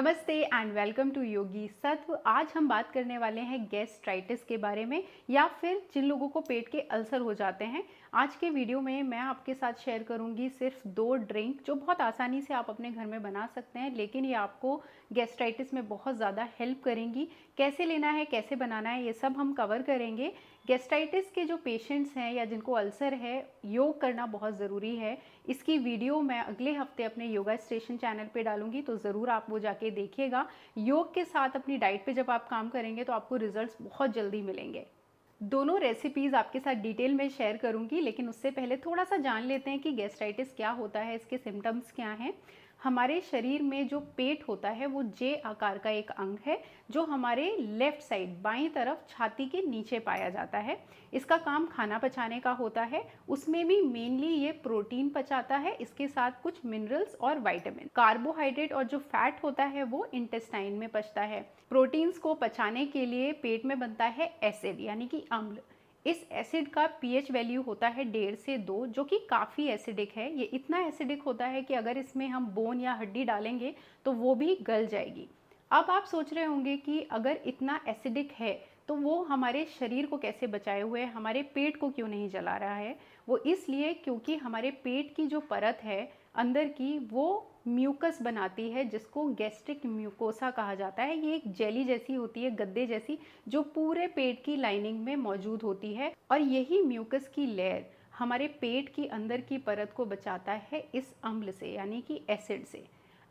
नमस्ते and welcome to योगी सत्व। आज हम बात करने वाले हैं गैस्ट्राइटिस के बारे में, या फिर जिन लोगों को पेट के अल्सर हो जाते हैं। आज के वीडियो में मैं आपके साथ शेयर करूंगी सिर्फ 2 ड्रिंक जो बहुत आसानी से आप अपने घर में बना सकते हैं, लेकिन ये आपको गैस्ट्राइटिस में बहुत ज़्यादा हेल्प करेंगी। कैसे लेना है, कैसे बनाना है, ये सब हम कवर करेंगे। गैस्ट्राइटिस के जो पेशेंट्स हैं या जिनको अल्सर है, योग करना बहुत ज़रूरी है। इसकी वीडियो मैं अगले हफ्ते अपने योगा स्टेशन चैनल पे डालूंगी, तो ज़रूर आप वो जाके देखिएगा। योग के साथ अपनी डाइट पे जब आप काम करेंगे तो आपको रिजल्ट्स बहुत जल्दी मिलेंगे। दोनों रेसिपीज़ आपके साथ डिटेल में शेयर करूंगी, लेकिन उससे पहले थोड़ा सा जान लेते हैं कि गैस्ट्राइटिस क्या होता है, इसके सिम्टम्स क्या हैं। हमारे शरीर में जो पेट होता है वो जे आकार का एक अंग है, जो हमारे लेफ्ट साइड बाईं तरफ छाती के नीचे पाया जाता है। इसका काम खाना पचाने का होता है। उसमें भी मेनली ये प्रोटीन पचाता है, इसके साथ कुछ मिनरल्स और विटामिन। कार्बोहाइड्रेट और जो फैट होता है वो इंटेस्टाइन में पचता है। प्रोटीन्स को पचाने के लिए पेट में बनता है एसिड, यानी कि अम्ल। इस एसिड का पीएच वैल्यू होता है 1.5 से 2, जो कि काफ़ी एसिडिक है। ये इतना एसिडिक होता है कि अगर इसमें हम बोन या हड्डी डालेंगे तो वो भी गल जाएगी। अब आप सोच रहे होंगे कि अगर इतना एसिडिक है तो वो हमारे शरीर को कैसे बचाए हुए है, हमारे पेट को क्यों नहीं जला रहा है। वो इसलिए क्योंकि हमारे पेट की जो परत है अंदर की, वो म्यूकस बनाती है, जिसको गैस्ट्रिक म्यूकोसा कहा जाता है। ये एक जेली जैसी होती है, गद्दे जैसी, जो पूरे पेट की लाइनिंग में मौजूद होती है। और यही म्यूकस की लेयर हमारे पेट की अंदर की परत को बचाता है इस अम्ल से, यानी कि एसिड से।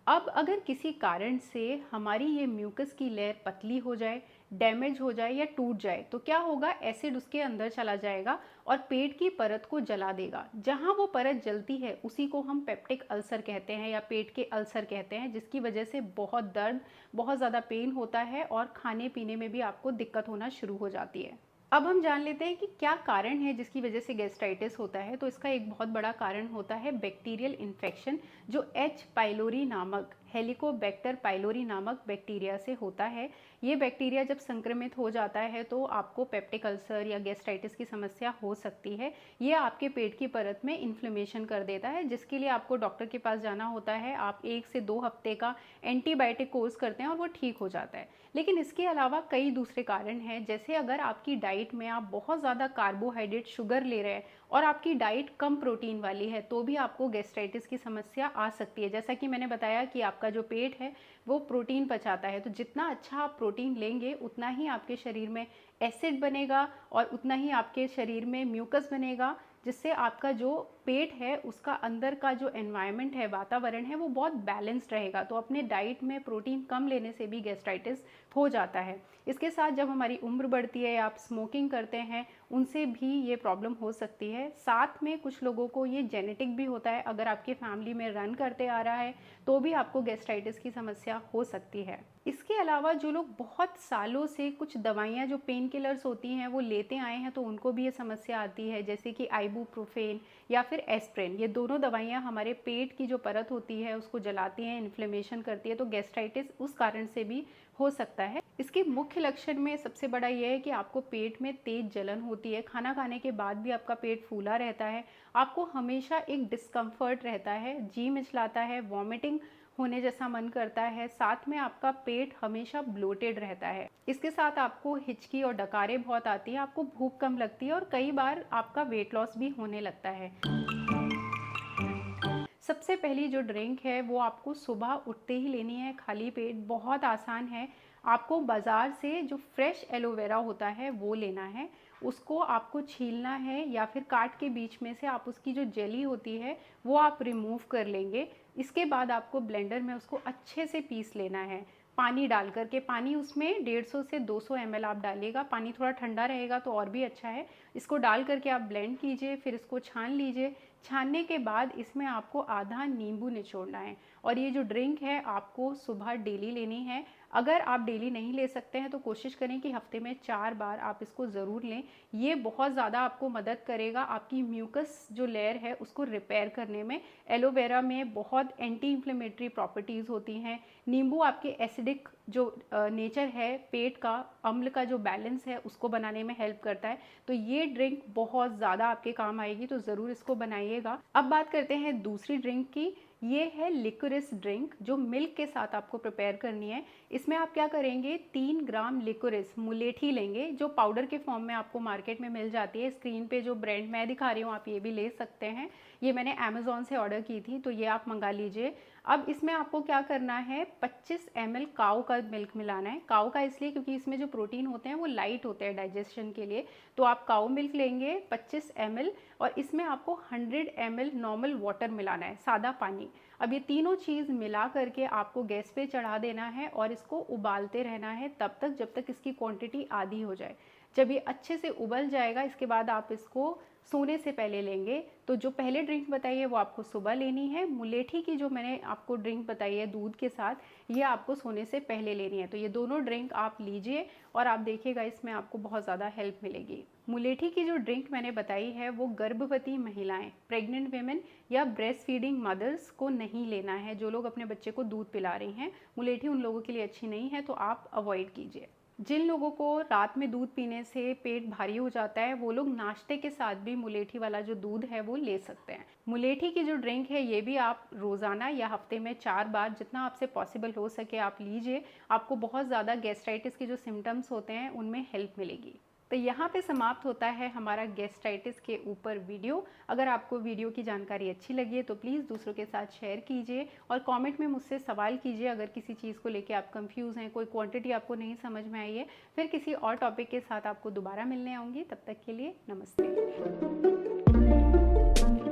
अब अगर किसी कारण से हमारी ये म्यूकस की लेयर पतली हो जाए, डैमेज हो जाए या टूट जाए, तो क्या होगा, एसिड उसके अंदर चला जाएगा और पेट की परत को जला देगा। जहाँ वो परत जलती है उसी को हम पेप्टिक अल्सर कहते हैं या पेट के अल्सर कहते हैं, जिसकी वजह से बहुत दर्द, बहुत ज़्यादा पेन होता है और खाने पीने में भी आपको दिक्कत होना शुरू हो जाती है। अब हम जान लेते हैं कि क्या कारण है जिसकी वजह से गैस्ट्राइटिस होता है। तो इसका एक बहुत बड़ा कारण होता है बैक्टीरियल इन्फेक्शन, जो एच पाइलोरी नामक, हेलिकोबैक्टर पाइलोरी नामक बैक्टीरिया से होता है। ये बैक्टीरिया जब संक्रमित हो जाता है तो आपको पेप्टिक अल्सर या गैस्ट्राइटिस की समस्या हो सकती है। ये आपके पेट की परत में इन्फ्लेमेशन कर देता है, जिसके लिए आपको डॉक्टर के पास जाना होता है। आप 1 से 2 हफ्ते का एंटीबायोटिक कोर्स करते हैं और वो ठीक हो जाता है। लेकिन इसके अलावा कई दूसरे कारण हैं, जैसे अगर आपकी डाइट में आप बहुत ज़्यादा कार्बोहाइड्रेट, शुगर ले रहे हैं और आपकी डाइट कम प्रोटीन वाली है, तो भी आपको गैस्ट्राइटिस की समस्या आ सकती है। जैसा कि मैंने बताया कि आपका जो पेट है वो प्रोटीन पचाता है, तो जितना अच्छा आप प्रोटीन लेंगे उतना ही आपके शरीर में एसिड बनेगा और उतना ही आपके शरीर में म्यूकस बनेगा, जिससे आपका जो पेट है उसका अंदर का जो एनवायरनमेंट है, वातावरण है, वो बहुत बैलेंस्ड रहेगा। तो अपने डाइट में प्रोटीन कम लेने से भी गैस्ट्राइटिस हो जाता है। इसके साथ जब हमारी उम्र बढ़ती है या आप स्मोकिंग करते हैं, उनसे भी ये प्रॉब्लम हो सकती है। साथ में कुछ लोगों को ये जेनेटिक भी होता है, अगर आपके फैमिली में रन करते आ रहा है तो भी आपको गैस्ट्राइटिस की समस्या हो सकती है। इसके अलावा जो लोग बहुत सालों से कुछ दवाइयाँ, जो पेन किलर्स होती हैं, वो लेते आए हैं, तो उनको भी ये समस्या आती है, जैसे कि आइबुप्रोफेन या फिर एस्प्रिन। ये दोनों दवाइयाँ हमारे पेट की जो परत होती है उसको जलाती हैं, इन्फ्लेमेशन करती है, तो गैस्ट्राइटिस उस कारण से भी हो सकता है। इसके मुख्य लक्षण में सबसे बड़ा यह है कि आपको पेट में तेज जलन होती है, खाना खाने के बाद भी आपका पेट फूला रहता है, आपको हमेशा एक डिस्कम्फर्ट रहता है, जी मिचलाता है, वॉमिटिंग होने जैसा मन करता है, साथ में आपका पेट हमेशा ब्लोटेड रहता है। इसके साथ आपको हिचकी और डकारें बहुत आती है, आपको भूख कम लगती है और कई बार आपका वेट लॉस भी होने लगता है। सबसे पहली जो ड्रिंक है वो आपको सुबह उठते ही लेनी है, खाली पेट। बहुत आसान है। आपको बाज़ार से जो फ्रेश एलोवेरा होता है वो लेना है, उसको आपको छीलना है या फिर काट के बीच में से आप उसकी जो जेली होती है वो आप रिमूव कर लेंगे। इसके बाद आपको ब्लेंडर में उसको अच्छे से पीस लेना है, पानी डाल करके। पानी उसमें 150 से 200 ml आप डालिएगा, पानी थोड़ा ठंडा रहेगा तो और भी अच्छा है। इसको डाल करके आप ब्लेंड कीजिए, फिर इसको छान लीजिए। छानने के बाद इसमें आपको आधा नींबू निचोड़ना है और ये जो ड्रिंक है आपको सुबह डेली लेनी है। अगर आप डेली नहीं ले सकते हैं तो कोशिश करें कि हफ्ते में 4 बार आप इसको ज़रूर लें। ये बहुत ज़्यादा आपको मदद करेगा आपकी म्यूकस जो लेयर है उसको रिपेयर करने में। एलोवेरा में बहुत एंटी इन्फ्लेमेटरी प्रॉपर्टीज़ होती हैं। नींबू आपके एसिडिक जो नेचर है, पेट का अम्ल का जो बैलेंस है उसको बनाने में हेल्प करता है। तो ये ड्रिंक बहुत ज़्यादा आपके काम आएगी, तो ज़रूर इसको बनाइएगा। अब बात करते हैं दूसरी ड्रिंक की। ये है लिकोरिस ड्रिंक जो मिल्क के साथ आपको प्रिपेयर करनी है। इसमें आप क्या करेंगे, 3 ग्राम लिकोरिस मुलेठी लेंगे जो पाउडर के फॉर्म में आपको मार्केट में मिल जाती है। स्क्रीन पे जो ब्रांड मैं दिखा रही हूँ आप ये भी ले सकते हैं। ये मैंने अमेज़ॉन से ऑर्डर की थी तो ये आप मंगा लीजिए। अब इसमें आपको क्या करना है, 25 ml काऊ का मिल्क मिलाना है। काऊ का इसलिए क्योंकि इसमें जो प्रोटीन होते हैं वो लाइट होते हैं डाइजेशन के लिए। तो आप काऊ मिल्क लेंगे 25 ml और इसमें आपको 100 ml नॉर्मल वाटर मिलाना है, सादा पानी। अब ये तीनों चीज़ मिला करके आपको गैस पे चढ़ा देना है और इसको उबालते रहना है तब तक जब तक इसकी क्वांटिटी आधी हो जाए। जब ये अच्छे से उबल जाएगा इसके बाद आप इसको सोने से पहले लेंगे। तो जो पहले ड्रिंक बताई है वो आपको सुबह लेनी है। मुलेठी की जो मैंने आपको ड्रिंक बताई है दूध के साथ, ये आपको सोने से पहले लेनी है। तो ये दोनों ड्रिंक आप लीजिए और आप देखिएगा इसमें आपको बहुत ज़्यादा हेल्प मिलेगी। मुलेठी की जो ड्रिंक मैंने बताई है वो गर्भवती महिलाएं, प्रेग्नेंट वेमेन या ब्रेस्ट फीडिंग मदर्स को नहीं लेना है। जो लोग अपने बच्चे को दूध पिला रही हैं, मुलेठी उन लोगों के लिए अच्छी नहीं है तो आप अवॉइड कीजिए। जिन लोगों को रात में दूध पीने से पेट भारी हो जाता है वो लोग नाश्ते के साथ भी मुलेठी वाला जो दूध है वो ले सकते हैं। मुलेठी की जो ड्रिंक है ये भी आप रोज़ाना या हफ्ते में 4 बार जितना आपसे पॉसिबल हो सके आप लीजिए। आपको बहुत ज़्यादा गैस्ट्राइटिस के जो सिम्टम्स होते हैं उनमें हेल्प मिलेगी। तो यहाँ पे समाप्त होता है हमारा गैस्ट्राइटिस के ऊपर वीडियो। अगर आपको वीडियो की जानकारी अच्छी लगी है तो प्लीज़ दूसरों के साथ शेयर कीजिए और कमेंट में मुझसे सवाल कीजिए। अगर किसी चीज़ को लेके आप कंफ्यूज हैं, कोई क्वांटिटी आपको नहीं समझ में आई है, फिर किसी और टॉपिक के साथ आपको दोबारा मिलने आऊँगी। तब तक के लिए नमस्ते।